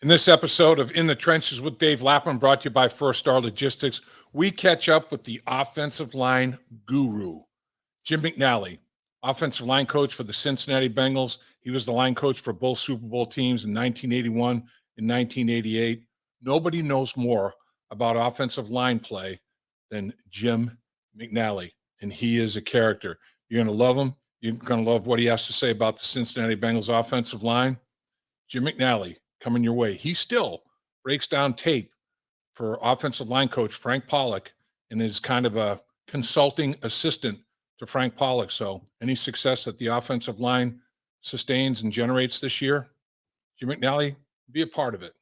In this episode of In the Trenches with Dave Lapham, brought to you by First Star Logistics, we catch up with the offensive line guru, Jim McNally, offensive line coach for the Cincinnati Bengals. He was the line coach for both Super Bowl teams in 1981 and 1988. Nobody knows more about offensive line play than Jim McNally, and he is a character. You're going to love him. You're going to love what he has to say about the Cincinnati Bengals offensive line. Jim McNally, coming your way. He still breaks down tape for offensive line coach Fran Pollack and is kind of a consulting assistant to Fran Pollack. So any success that the offensive line sustains and generates this year, Jim McNally, be a part of it.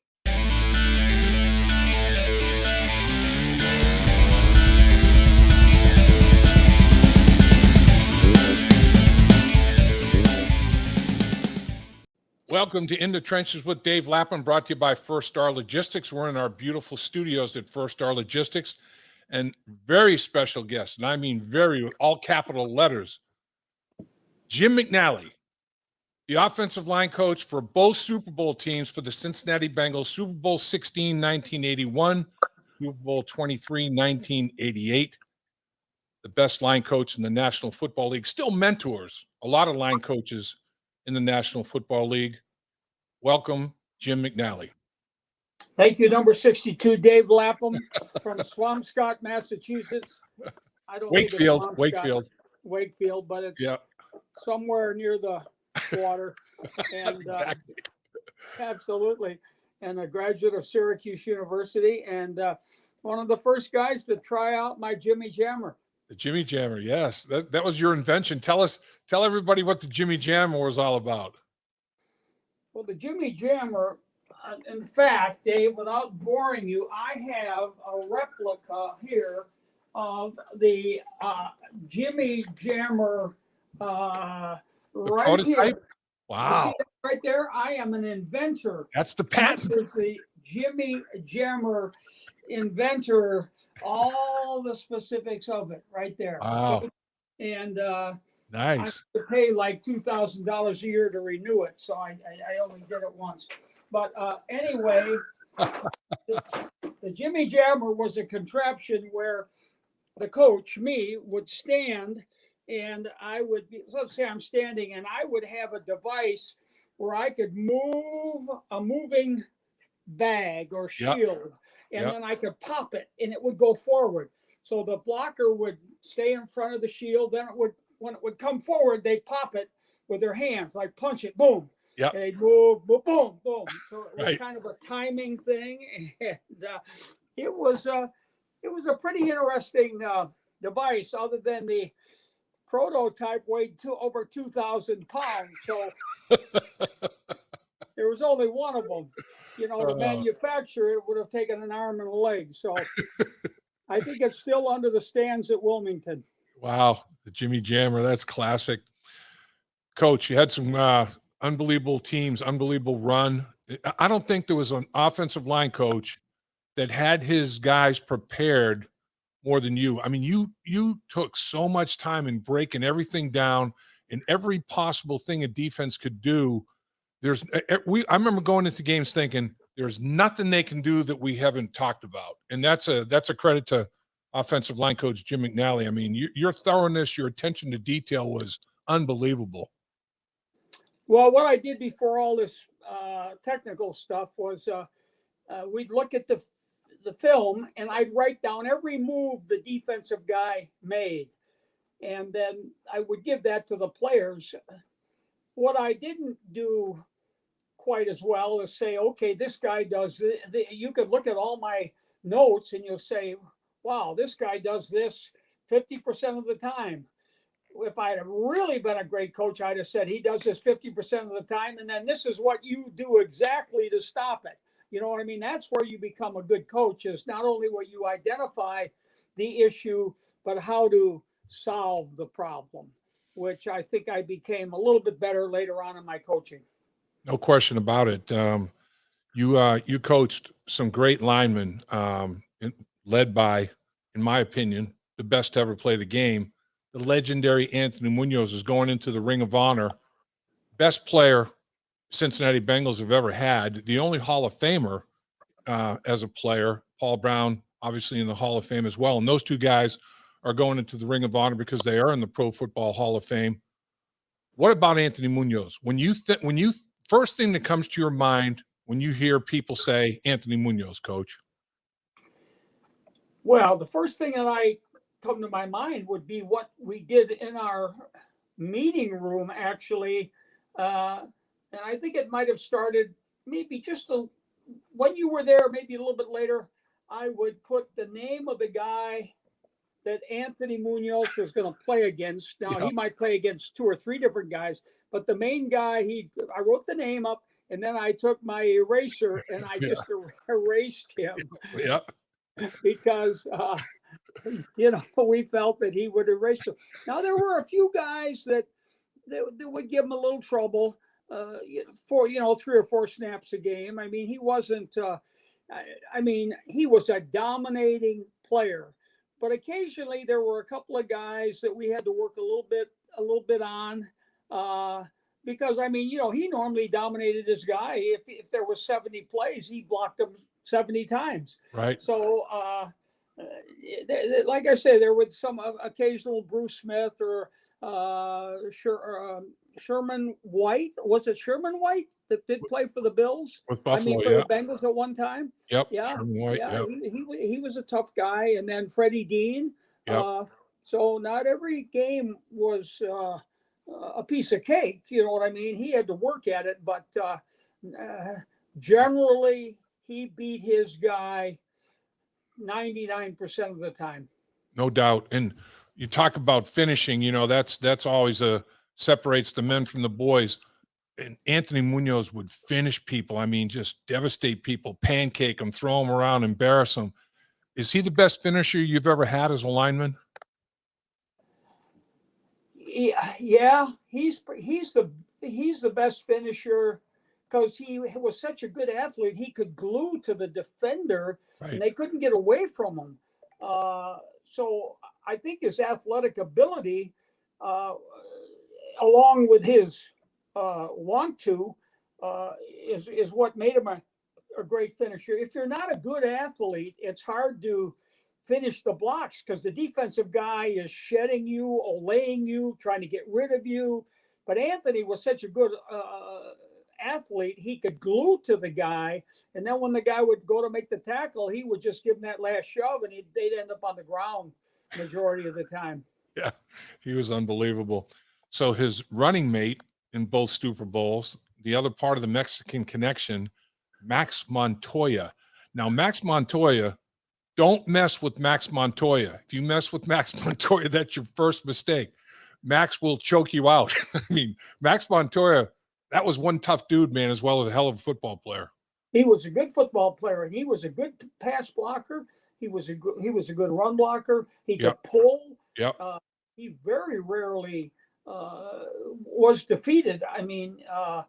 Welcome to In the Trenches with Dave Lapham, brought to you by First Star Logistics. We're in our beautiful studios at First Star Logistics, and very special guest, and I mean very, with all capital letters, Jim McNally, the offensive line coach for both Super Bowl teams for the Cincinnati Bengals, Super Bowl 16, 1981, Super Bowl 23, 1988, the best line coach in the National Football League, still mentors a lot of line coaches in the National Football League. Welcome, Jim McNally. Thank you, number 62, Dave Lapham from Swampscott, Massachusetts. I don't Wakefield, but it's somewhere near the water. And exactly. Absolutely. And a graduate of Syracuse University, and one of the first guys to try out my Jimmy Jammer. The Jimmy Jammer, yes. That was your invention. Tell everybody what the Jimmy Jammer was all about. Well, the Jimmy Jammer, in fact, Dave, without boring you, I have a replica here of the Jimmy Jammer right here. Wow. Right there, I am an inventor. That's the patent. This is the Jimmy Jammer inventor, all the specifics of it right there. Wow. Okay? And nice. I have to pay like $2,000 a year to renew it, so I only did it once. But anyway, the Jimmy Jammer was a contraption where the coach, me, would stand, and I would be, let's say I'm standing, and I would have a device where I could move a moving bag or shield, and then I could pop it, and it would go forward. So the blocker would stay in front of the shield, then when it would come forward, they'd pop it with their hands, like punch it, boom. Yep. They'd move, boom, boom, boom. So it was Right. kind of a timing thing, and it was a pretty interesting device. Other than the prototype weighed over 2,000 pounds, so there was only one of them. You know, to manufacture it would have taken an arm and a leg. So I think it's still under the stands at Wilmington. Wow, the Jimmy Jammer, that's classic. Coach, you had some unbelievable teams, unbelievable run. I don't think there was an offensive line coach that had his guys prepared more than you. I mean, you took so much time in breaking everything down and every possible thing a defense could do. I remember going into games thinking there's nothing they can do that we haven't talked about, and that's a credit to offensive line coach Jim McNally. I mean, your thoroughness, your attention to detail was unbelievable. Well, what I did before all this technical stuff was we'd look at the film, and I'd write down every move the defensive guy made, and then I would give that to the players. What I didn't do quite as well is say, okay, this guy does you could look at all my notes and you'll say, wow, this guy does this 50% of the time. If I had really been a great coach, I'd have said he does this 50% of the time, and then this is what you do exactly to stop it. You know what I mean? That's where you become a good coach, is not only where you identify the issue, but how to solve the problem, which I think I became a little bit better later on in my coaching. No question about it. You coached some great linemen, led by, in my opinion, the best to ever play the game. The legendary Anthony Munoz is going into the Ring of Honor. Best player Cincinnati Bengals have ever had. The only Hall of Famer as a player, Paul Brown, obviously in the Hall of Fame as well. And those two guys are going into the Ring of Honor because they are in the Pro Football Hall of Fame. What about Anthony Munoz? When you first thing that comes to your mind when you hear people say Anthony Munoz, Coach? Well, the first thing that I come to my mind would be what we did in our meeting room, actually. And I think it might have started maybe when you were there, maybe a little bit later. I would put the name of the guy that Anthony Munoz was going to play against. Now, he might play against 2 or 3 different guys, but the main guy, I wrote the name up, and then I took my eraser and I just erased him. Yeah. Because, we felt that he would erase him. Now, there were a few guys that would give him a little trouble for, 3 or 4 snaps a game. I mean, he wasn't, he was a dominating player. But occasionally there were a couple of guys that we had to work a little bit on because, he normally dominated his guy. If there was 70 plays, he blocked them 70 times. Right. So, like I say, there was some occasional Bruce Smith or Sherman White. Was it Sherman White that did play for the Bills? With Buffalo, the Bengals at one time. Yep. Yeah. Sherman White, yeah. Yep. He was a tough guy. And then Freddie Dean. Yep. So not every game was a piece of cake. You know what I mean? He had to work at it, but generally he beat his guy 99% of the time. No doubt. And you talk about finishing, that's always separates the men from the boys. And Anthony Munoz would finish people. Just devastate people, pancake them, throw them around, embarrass them. Is he the best finisher you've ever had as a lineman? Yeah, he's the best finisher because he was such a good athlete. He could glue to the defender, right, and they couldn't get away from him. So I think his athletic ability, along with his want to, is what made him a great finisher. If you're not a good athlete, it's hard to finish the blocks because the defensive guy is shedding you, olaying you, trying to get rid of you. But Anthony was such a good athlete, he could glue to the guy. And then when the guy would go to make the tackle, he would just give him that last shove and they'd end up on the ground majority of the time. Yeah, he was unbelievable. So his running mate in both Super Bowls, the other part of the Mexican connection, Max Montoya. Now, Max Montoya, don't mess with Max Montoya. If you mess with Max Montoya, that's your first mistake. Max will choke you out. Max Montoya, that was one tough dude, man, as well as a hell of a football player. He was a good football player, and he was a good pass blocker. He was a good run blocker. He could pull. Yep. He very rarely was defeated. I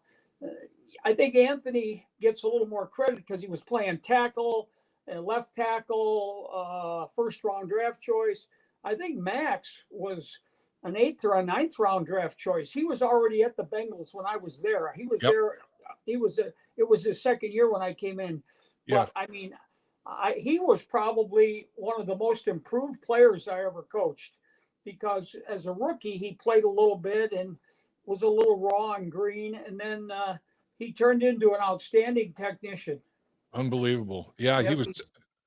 think Anthony gets a little more credit because he was playing tackle and left tackle, first-round draft choice. I think Max was an 8th or a 9th round draft choice. He was already at the Bengals when I was there. He was there. It was his second year when I came in. Yeah. But he was probably one of the most improved players I ever coached because as a rookie, he played a little bit and was a little raw and green. And then he turned into an outstanding technician. Unbelievable. Yeah. Yes. He was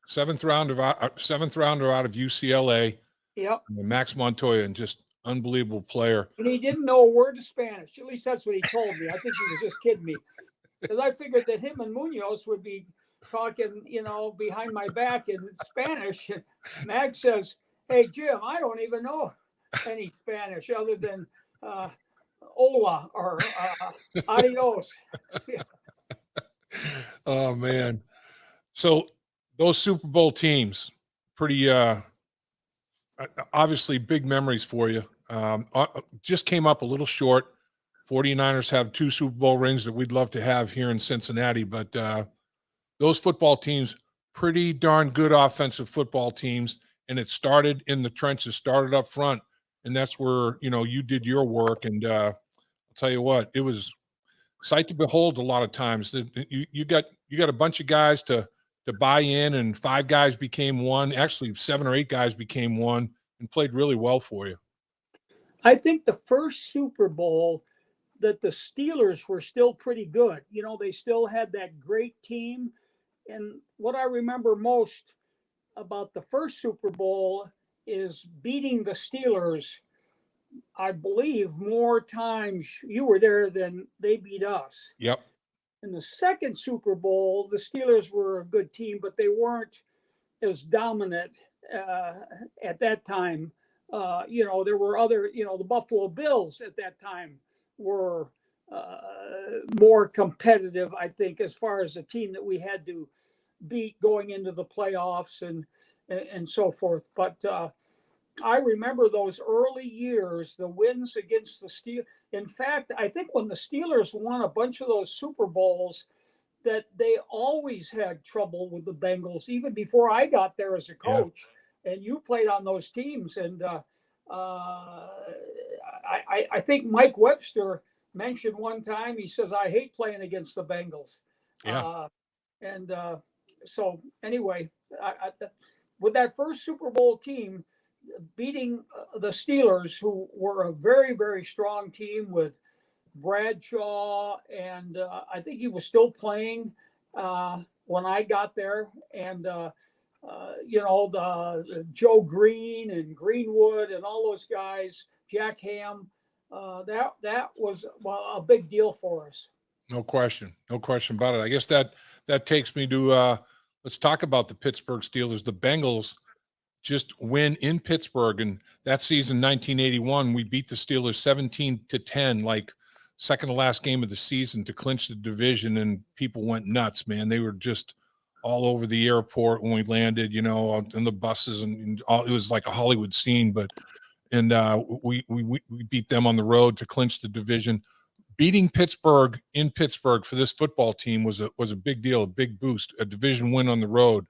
seventh rounder out of UCLA. Yep. Max Montoya, and just unbelievable player. And he didn't know a word of Spanish. At least that's what he told me. I think he was just kidding me. Because I figured that him and Munoz would be talking, behind my back in Spanish. And Max says, "Hey, Jim, I don't even know any Spanish other than hola or adios." Oh, man. So those Super Bowl teams, pretty obviously big memories for you. Just came up a little short. 49ers have 2 Super Bowl rings that we'd love to have here in Cincinnati, but those football teams, pretty darn good offensive football teams, and it started in the trenches, started up front, and that's where, you did your work, and I'll tell you what, it was sight to behold a lot of times. You got a bunch of guys to buy in, and 5 guys became one. Actually, 7 or 8 guys became one and played really well for you. I think the first Super Bowl that the Steelers were still pretty good. You know, they still had that great team. And what I remember most about the first Super Bowl is beating the Steelers. I believe more times you were there than they beat us. Yep. In the second Super Bowl, the Steelers were a good team, but they weren't as dominant at that time. You know, there were other, you know, the Buffalo Bills at that time were more competitive, I think, as far as a team that we had to beat going into the playoffs and so forth. But I remember those early years, the wins against the Steelers. In fact, I think when the Steelers won a bunch of those Super Bowls, that they always had trouble with the Bengals, even before I got there as a coach. Yeah. And you played on those teams. And I think Mike Webster mentioned one time, he says, I hate playing against the Bengals. Yeah. So anyway, with that first Super Bowl team, beating the Steelers, who were a very, very strong team with Bradshaw, and I think he was still playing when I got there, and you know, the Joe Green and Greenwood and all those guys, Jack Ham, that was a big deal for us. No question about it. I guess that takes me to let's talk about the Pittsburgh Steelers. The Bengals just win in Pittsburgh, and that season, 1981, we beat the Steelers 17-10, like second to last game of the season to clinch the division, and people went nuts, man. They were just all over the airport when we landed, you know, in the buses, and all, it was like a Hollywood scene. But we beat them on the road to clinch the division. Beating Pittsburgh in Pittsburgh for this football team was a big deal, a big boost, a division win on the road.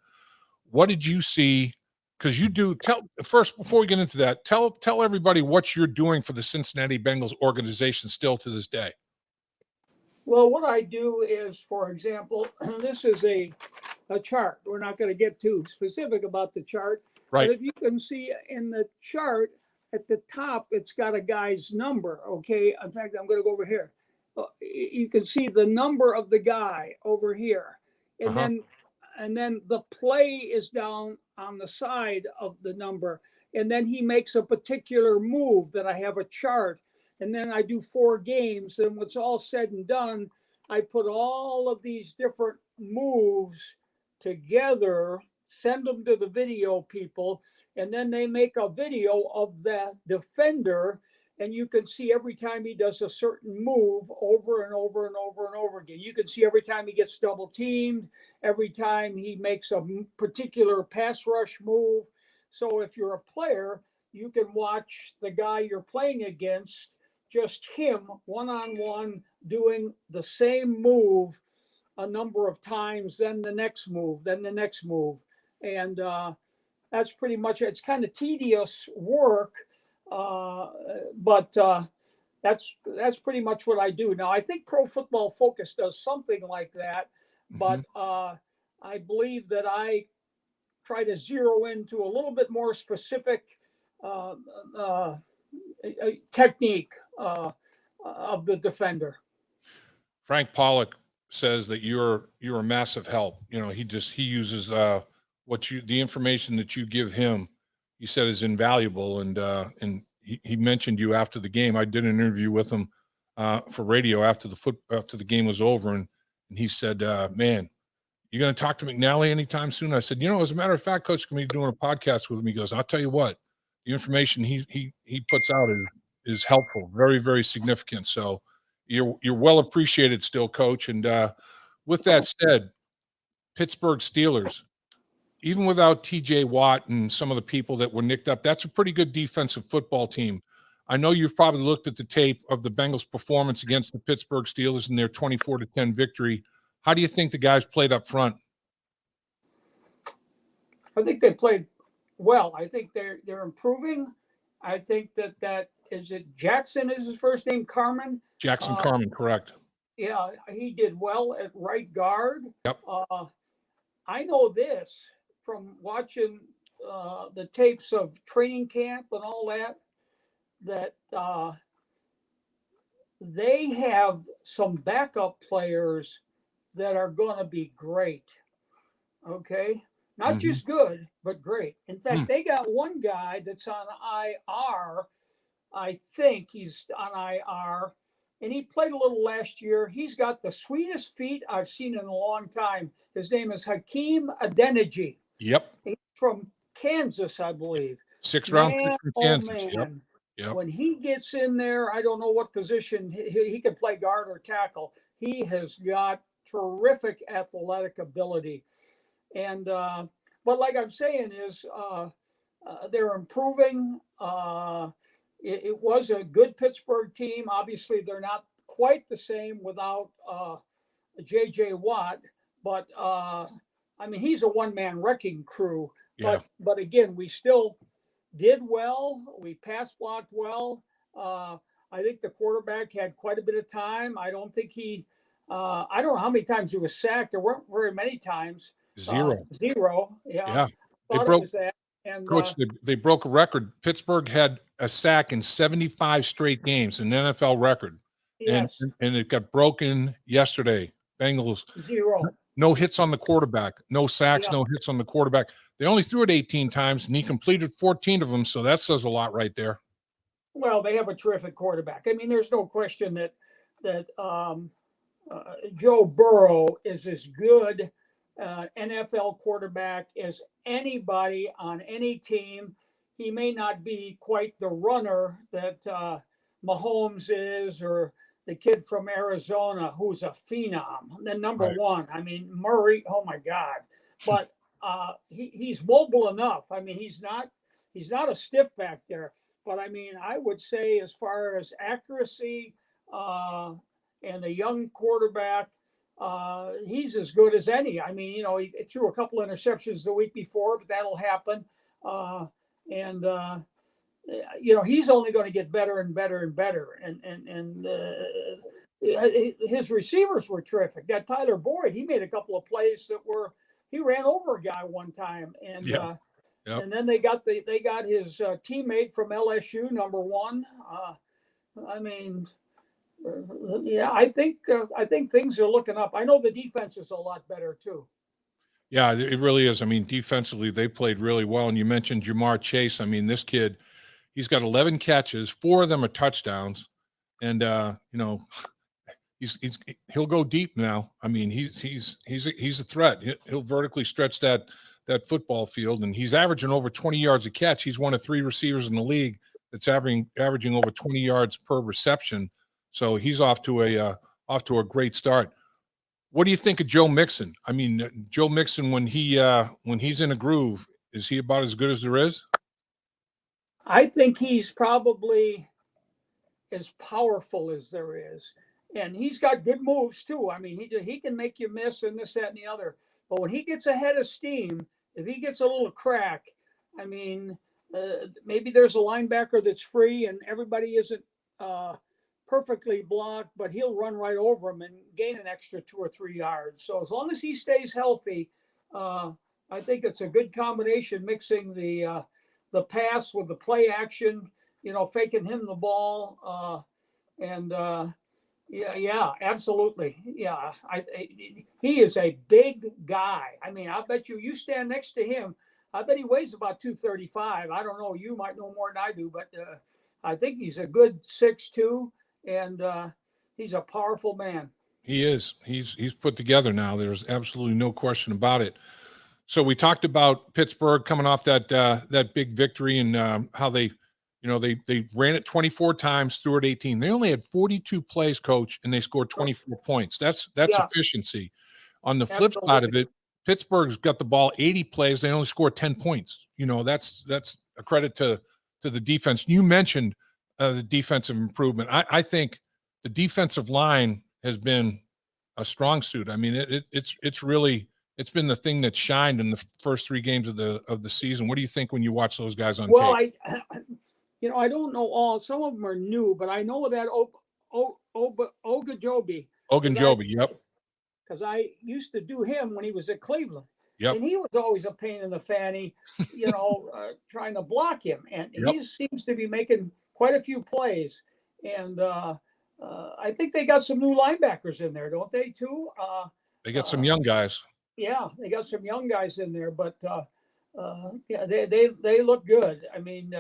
What did you see? Because you do first, before we get into that, tell everybody what you're doing for the Cincinnati Bengals organization still to this day. Well, what I do is, for example, this is a chart. We're not going to get too specific about the chart. Right. But if you can see in the chart at the top, it's got a guy's number. Okay. In fact, I'm going to go over here. You can see the number of the guy over here. And then the play is down on the side of the number. And then he makes a particular move that I have a chart. And then I do 4 games. And what's all said and done, I put all of these different moves together, send them to the video people, and then they make a video of the defender. And you can see every time he does a certain move over and over and over and over again. You can see every time he gets double teamed, every time he makes a particular pass rush move. So if you're a player, you can watch the guy you're playing against, just him one-on-one doing the same move a number of times, then the next move, then the next move. And that's pretty much it. It's kind of tedious work. But that's pretty much what I do. Now, I think Pro Football Focus does something like that, but I believe that I try to zero into a little bit more specific technique of the defender. Frank Pollack says that you're a massive help. You know, he uses the information that you give him, he said, is invaluable. And he mentioned you after the game. I did an interview with him for radio after the game was over. And he said, man, you going to talk to McNally anytime soon? I said, you know, as a matter of fact, Coach, going to be doing a podcast with him. He goes, I'll tell you what, the information he puts out is helpful, very, very significant. So you're well appreciated still, Coach. And with that said, Pittsburgh Steelers, even without TJ Watt and some of the people that were nicked up, that's a pretty good defensive football team. I know you've probably looked at the tape of the Bengals' performance against the Pittsburgh Steelers in their 24-10 victory. How do you think the guys played up front? I think they played well. I think they're improving. I think that is it Jackson is his first name, Carmen? Jackson Carmen, correct. Yeah, he did well at right guard. Yep. I know this from watching the tapes of training camp and all that, that they have some backup players that are going to be great. Okay. Not Mm-hmm. just good, but great. In fact, Mm. they got one guy that's on IR. I think he's on IR, and he played a little last year. He's got the sweetest feet I've seen in a long time. His name is Hakeem Adeniji. Yep. He's from Kansas, I believe. 6th round pick Man, from oh Kansas. Yep. man. Yep. When he gets in there, I don't know what position he can play, guard or tackle. He has got terrific athletic ability. And but like I'm saying is they're improving. It was a good Pittsburgh team. Obviously, they're not quite the same without J.J. Watt, but I mean, he's a one-man wrecking crew. Yeah. But again, we still did well. We pass blocked well. I think the quarterback had quite a bit of time. I don't think I don't know how many times he was sacked. There weren't very many times. Zero. Zero. Yeah. Yeah. They Thought broke, it was that. And Coach, they broke a record. Pittsburgh had a sack in 75 straight games, an NFL record. yes, And it got broken yesterday. Bengals, zero. no hits on the quarterback, no sacks, Yeah. no hits on the quarterback. They only threw it 18 times, and he completed 14 of them, so that says a lot right there. Well, they have a terrific quarterback. I mean, there's no question that Joe Burrow is as good NFL quarterback as anybody on any team. He may not be quite the runner that Mahomes is, or the kid from Arizona who's a phenom. Then number Right. one, I mean, Murray, oh my God. But he's mobile enough. I mean, he's not a stiff back there. But I mean, I would say as far as accuracy and a young quarterback, he's as good as any. I mean, he threw a couple interceptions the week before, but that'll happen. He's only going to get better and better and better. And his receivers were terrific. That Tyler Boyd, he made a couple of plays he ran over a guy one time, and Yep. and then they got his teammate from LSU, number one. I mean, yeah, I think things are looking up. I know the defense is a lot better too. Yeah, it really is. I mean, defensively, they played really well. And you mentioned Jamar Chase. I mean, this kid, he's got 11 catches, 4 of them are touchdowns, and he'll go deep now. I mean, he's a threat. He'll vertically stretch that football field, and he's averaging over 20 yards a catch. He's one of 3 receivers in the league that's averaging over 20 yards per reception. So he's off to a great start. What do you think of Joe Mixon? I mean, Joe Mixon, when he's in a groove, is he about as good as there is? I think he's probably as powerful as there is, and he's got good moves too. I mean, he can make you miss and this, that, and the other. But when he gets ahead of steam, if he gets a little crack, I mean, maybe there's a linebacker that's free and everybody isn't perfectly blocked, but he'll run right over him and gain an extra 2 or 3 yards. So as long as he stays healthy, I think it's a good combination, mixing the pass with the play action, faking him the ball. Yeah, absolutely. Yeah. He is a big guy. I mean, I bet you stand next to him. I bet he weighs about 235. I don't know. You might know more than I do, but I think he's a good 6'2", and he's a powerful man. He is. He's put together now. There's absolutely no question about it. So we talked about Pittsburgh coming off that big victory, and how they ran it 24 times, threw it 18. They only had 42 plays, Coach, and they scored 24 points. That's efficiency. On the flip side of it, Pittsburgh's got the ball 80 plays. They only scored 10 points. That's a credit to the defense. You mentioned the defensive improvement. I think the defensive line has been a strong suit. I mean, it's been the thing that shined in the first 3 games of the season. What do you think when you watch those guys on tape? I don't know all. Some of them are new, but I know that Ogunjobi Ogunjobi, yep. Because I used to do him when he was at Cleveland. Yep. And he was always a pain in the fanny, trying to block him. And he seems to be making quite a few plays. And I think they got some new linebackers in there, don't they, too? They got some young guys. Yeah, they got some young guys in there. But, they look good. I mean,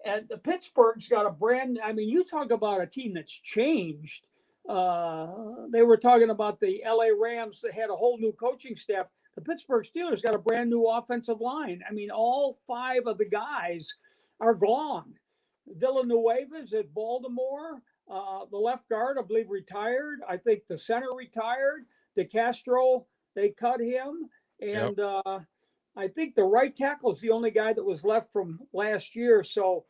and the Pittsburgh's got you talk about a team that's changed. They were talking about the LA Rams that had a whole new coaching staff. The Pittsburgh Steelers got a brand new offensive line. I mean, all 5 of the guys are gone. Villanueva's at Baltimore. The left guard, I believe, retired. I think the center retired. DeCastro, they cut him. And I think the right tackle is the only guy that was left from last year. So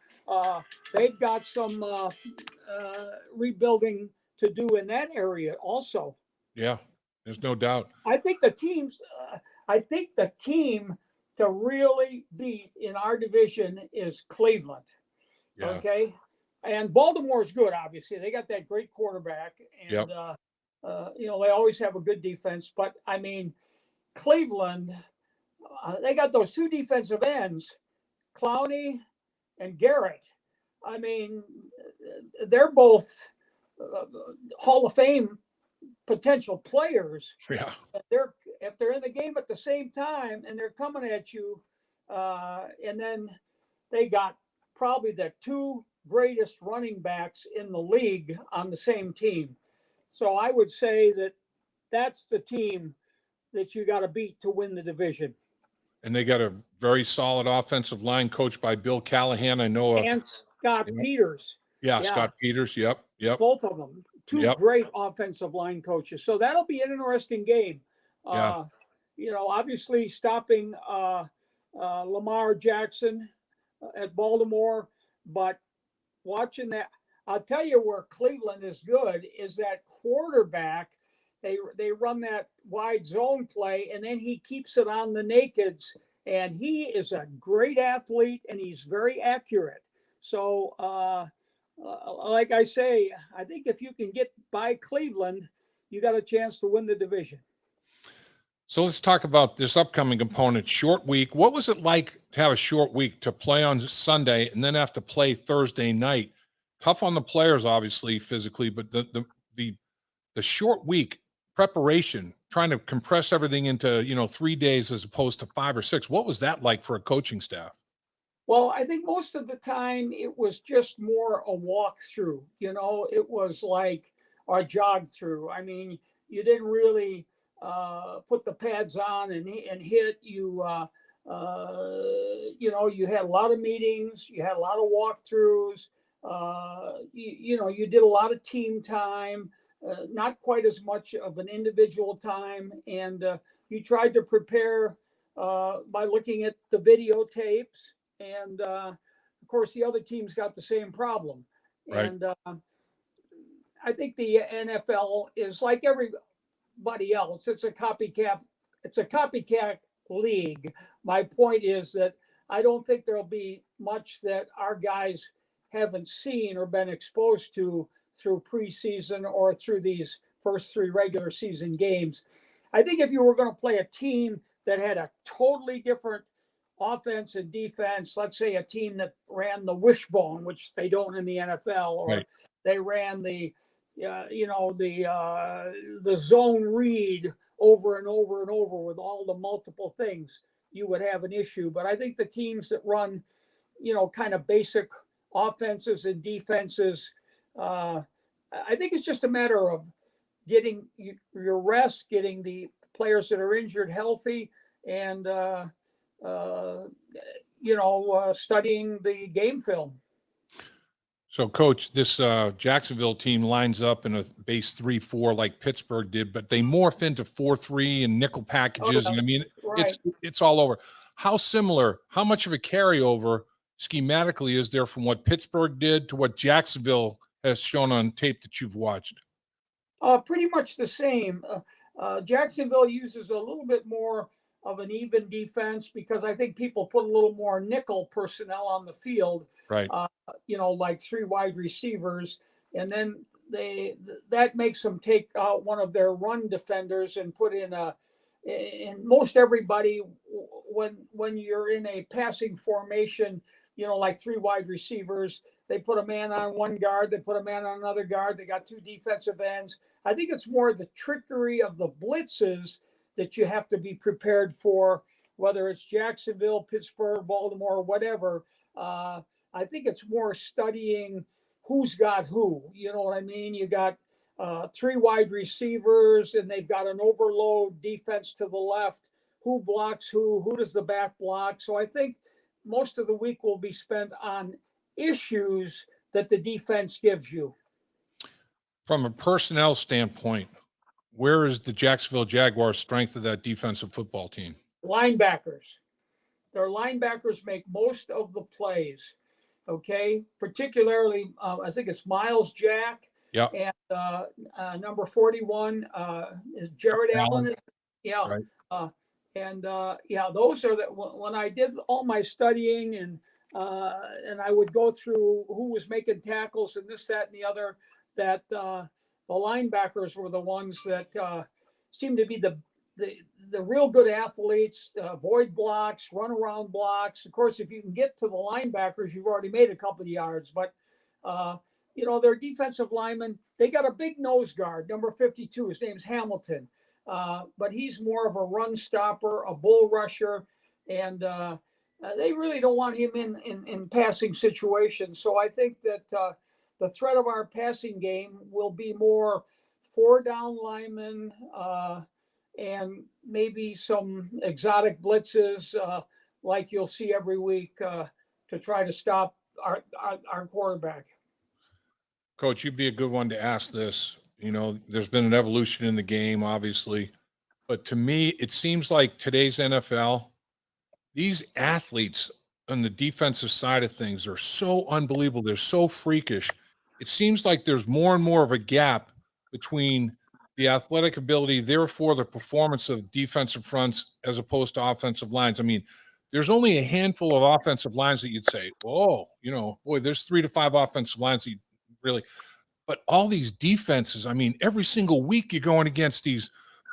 they've got some rebuilding to do in that area also. Yeah, there's no doubt. I think the team to really beat in our division is Cleveland. Yeah. Okay. And Baltimore's good, obviously. They got that great quarterback. And, they always have a good defense. But, I mean, Cleveland, they got those 2 defensive ends, Clowney and Garrett. I mean, they're both Hall of Fame potential players. Yeah. If they're in the game at the same time and they're coming at you, and then they got probably the 2 greatest running backs in the league on the same team. So I would say that's the team that you got to beat to win the division. And they got a very solid offensive line coached by Bill Callahan. I know. And Scott Peters. Yeah, Scott Peters. Yep. Both of them. 2 great offensive line coaches. So that'll be an interesting game. Obviously stopping Lamar Jackson at Baltimore, but watching that, I'll tell you where Cleveland is good is that quarterback. They run that wide zone play, and then he keeps it on the nakeds, and he is a great athlete, and he's very accurate. So, like I say, I think if you can get by Cleveland, you got a chance to win the division. So let's talk about this upcoming opponent, short week. What was it like to have a short week, to play on Sunday and then have to play Thursday night? Tough on the players, obviously, physically, but the short week preparation, trying to compress everything into 3 days as opposed to 5 or 6. What was that like for a coaching staff? Well, I think most of the time it was just more a walkthrough. It was like a jog through. I mean, you didn't really put the pads on and hit. You had a lot of meetings. You had a lot of walkthroughs. You did a lot of team time. Not quite as much of an individual time, and you tried to prepare by looking at the videotapes, and of course the other teams got the same problem. Right. And I think the NFL is like everybody else. It's a copycat league. My point is that I don't think there'll be much that our guys haven't seen or been exposed to through preseason or through these first 3 regular season games. I think if you were going to play a team that had a totally different offense and defense, let's say a team that ran the wishbone, which they don't in the NFL, or they ran the zone read over and over and over with all the multiple things, you would have an issue. But I think the teams that run, kind of basic offenses and defenses, I think it's just a matter of getting your rest, getting the players that are injured healthy, and studying the game film. So, Coach, this Jacksonville team lines up in a base 3-4 like Pittsburgh did, but they morph into 4-3 and nickel packages. And I mean, it's all over. How much of a carryover schematically is there from what Pittsburgh did to what Jacksonville has shown on tape that you've watched? Pretty much the same. Jacksonville uses a little bit more of an even defense because I think people put a little more nickel personnel on the field. Right. Like 3 wide receivers. And then that makes them take out one of their run defenders and put in and most everybody, when you're in a passing formation, like 3 wide receivers, they put a man on one guard, they put a man on another guard, they got 2 defensive ends. I think it's more the trickery of the blitzes that you have to be prepared for, whether it's Jacksonville, Pittsburgh, Baltimore, whatever. I think it's more studying who's got who. You know what I mean? You got 3 wide receivers, and they've got an overload defense to the left. Who blocks who? Who does the back block? So I think most of the week will be spent on issues that the defense gives you. From a personnel standpoint, where is the Jacksonville Jaguars' strength of that defensive football team? Linebackers. Their linebackers make most of the plays. Okay, particularly I think it's Miles Jack. Yeah. And number 41 is Jared Allen. Yeah. Right. Those are when I did all my studying and I would go through who was making tackles and this, that, and the other, that the linebackers were the ones that seemed to be the real good athletes, void blocks, run around blocks. Of course, if you can get to the linebackers, you've already made a couple of yards, but their defensive linemen, they got a big nose guard, number 52. His name's Hamilton. But he's more of a run stopper, a bull rusher, and they really don't want him in passing situations. So I think that the threat of our passing game will be more 4 down linemen and maybe some exotic blitzes like you'll see every week to try to stop our quarterback. Coach, you'd be a good one to ask this. There's been an evolution in the game, obviously. But to me, it seems like today's NFL, these athletes on the defensive side of things are so unbelievable. They're so freakish. It seems like there's more and more of a gap between the athletic ability, therefore the performance of defensive fronts as opposed to offensive lines. I mean, there's only a handful of offensive lines that you'd say, oh, boy, there's 3 to 5 offensive lines that you really – but all these defenses, I mean, every single week you're going against these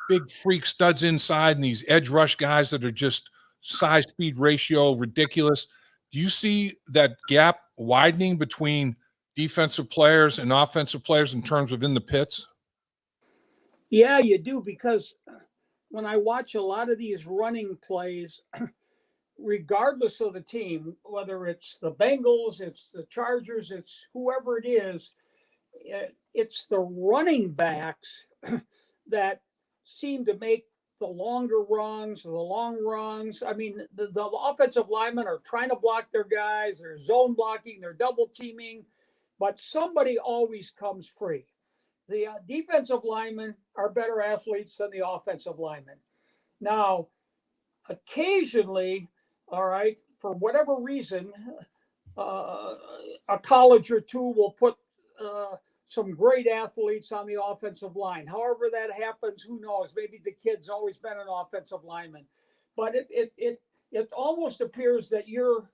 big freak studs inside and these edge rush guys that are just size-speed ratio ridiculous. Do you see that gap widening between defensive players and offensive players in terms of in the pits? Yeah, you do, because when I watch a lot of these running plays, regardless of the team, whether it's the Bengals, it's the Chargers, it's whoever it is, it's the running backs that seem to make the longer runs, the long runs. I mean, the offensive linemen are trying to block their guys, they're zone blocking, they're double teaming, but somebody always comes free. The defensive linemen are better athletes than the offensive linemen. Now, occasionally, all right, for whatever reason, a college or two will put some great athletes on the offensive line. However that happens, who knows? Maybe the kid's always been an offensive lineman. But it almost appears that your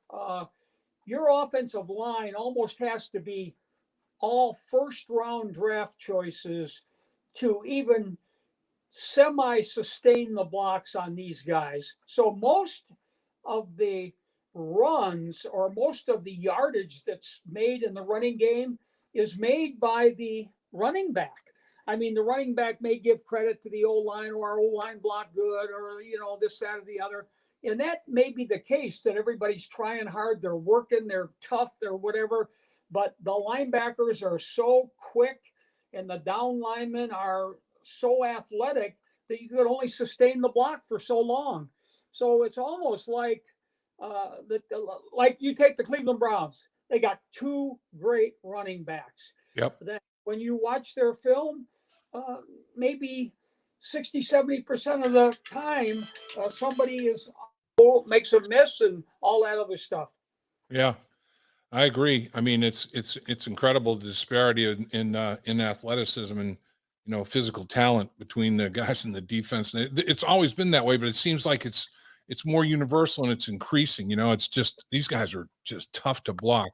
offensive line almost has to be all first-round draft choices to even semi-sustain the blocks on these guys. So most of the runs or most of the yardage that's made in the running game is made by the running back. I mean, the running back may give credit to the O-line, or our O-line block good, or, this, that, or the other. And that may be the case, that everybody's trying hard, they're working, they're tough, they're whatever. But the linebackers are so quick and the down linemen are so athletic that you could only sustain the block for so long. So it's almost like like you take the Cleveland Browns. They got 2 great running backs. Yep. That when you watch their film, maybe 60, 70% of the time, somebody makes a miss and all that other stuff. Yeah, I agree. I mean, it's incredible, the disparity in athleticism and physical talent between the guys in the defense. It's always been that way, but it seems like it's more universal and it's increasing. It's just, these guys are just tough to block.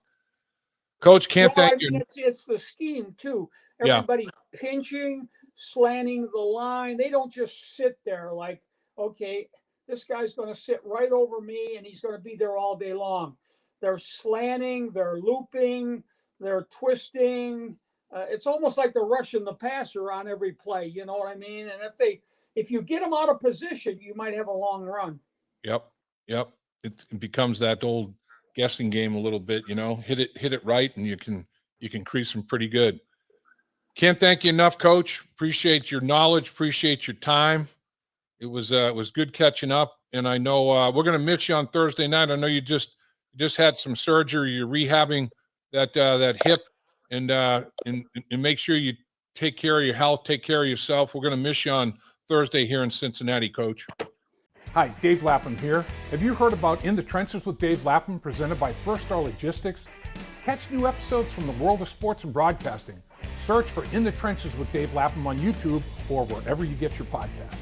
Coach, can't Well, I thank mean, you. it's the scheme too. Yeah. Everybody's pinching, slanting the line. They don't just sit there like, okay, this guy's going to sit right over me and he's going to be there all day long. They're slanting, they're looping, they're twisting. It's almost like they're rushing the passer on every play. You know what I mean? And if you get them out of position, you might have a long run. Yep. It becomes that old guessing game a little bit, hit it right, and you can crease them pretty good. Can't thank you enough, Coach. Appreciate your knowledge, appreciate your time. It was good catching up, and I know we're going to miss you on Thursday night. I know you just had some surgery. You're rehabbing that hip, and make sure you take care of your health, take care of yourself. We're going to miss you on Thursday here in Cincinnati, Coach. Hi, Dave Lapham here. Have you heard about In the Trenches with Dave Lapham, presented by First Star Logistics? Catch new episodes from the world of sports and broadcasting. Search for In the Trenches with Dave Lapham on YouTube or wherever you get your podcasts.